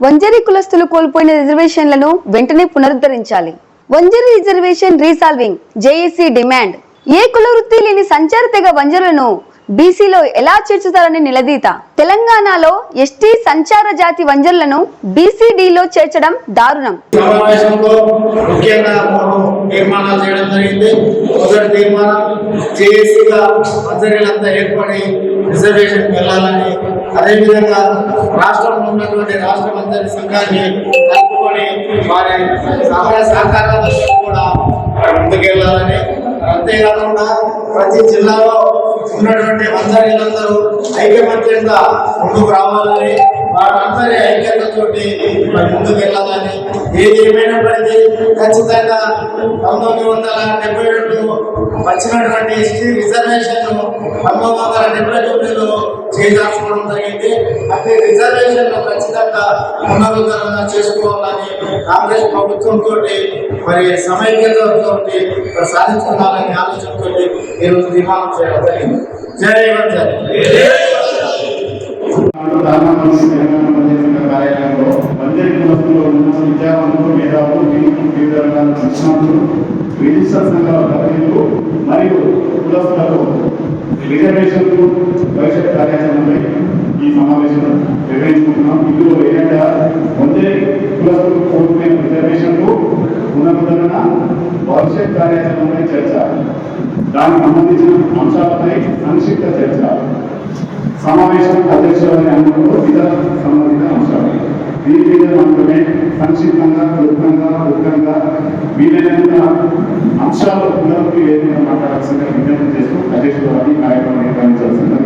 వంజరి కులస్తులు కోల్పోయిన రిజర్వేషన్లను వెంటనే పునరుద్ధరించాలి. Vanjari reservation resolving JAC demand. ఏ కుల వృత్తి లేని సంచార తెగ వంజరులను బీసీలో ఎలా చేర్చుతారని నిలదీత. తెలంగాణలో ఎస్టీ సంచార జాతి వంజరులను బీసీడీలో చేర్చడం దారుణం. సమావేశంలో ముఖ్యంగా తీర్మానాలు చేయడం జరిగింది. మొదటి తీర్మానం జేఏసీగా వంజరీలంతా ఏర్పడి రిజర్వేషన్ వెళ్ళాలని, అదేవిధంగా రాష్ట్రంలో ఉన్నటువంటి రాష్ట్ర వంజరీ సంఘాన్ని కలుపుకొని వారి సహాయ సహకారాలతో కూడా ముందుకెళ్లాలని, అంతేకాకుండా ప్రతి జిల్లాలో ఉన్నటువంటి వంజరీలందరూ ఐకమత్యంగా ముందుకు రావాలని, వారందరి ఐక్యతతోటి ముందుకు వెళ్ళాలని, ఏది ఏమైనప్పటికీ ఖచ్చితంగా 1972 వచ్చినటువంటి ఎస్టీ రిజర్వేషన్ 1979లో చేయాల్సుకోవడం జరిగింది. అంటే రిజర్వేషన్ ఖచ్చితంగా పునరుద్ధరణ చేసుకోవాలని కాంగ్రెస్ ప్రభుత్వంతో మరి సమైక్యతతో సాధించుకోవాలని ఆలోచనతో ఈరోజు తీర్మానం చేయడం జరిగింది. జై వంజర్. కార్యాలయంలో వంజరి కులస్తులు ఉన్న విద్యావంతులు, మేధావులు, వివిధ రకాల శిక్షణలు, రిజిస్టర్ సంఘాల ప్రతినిధులు మరియు కులస్తులకు రిజర్వేషన్లు భవిష్యత్ కార్యాచరణపై ఈ సమావేశం నిర్వహించుకుంటున్నాం. ఇందులో ఏంటంటే వంజరి కులస్తులు కోరుకునే రిజర్వేషన్లు పునరుద్ధరణ, భవిష్యత్ కార్యాచరణపై చర్చ, దానికి సంబంధించిన అంశాలపై సంక్షిప్త చర్చ, సమావేశం అధ్యక్షులని అనుకుంటూ ఇతర సంబంధిత అంశాలు. దీని మీద మాత్రమే సంక్షిప్తంగా, క్లుప్తంగా వీలైనంత అంశాలు పునరుద్ధి లేకుండా మాట్లాడాల్సిందిగా విజ్ఞప్తి చేస్తూ అధ్యక్షులు కార్యక్రమం నిర్వహించాల్సిందిగా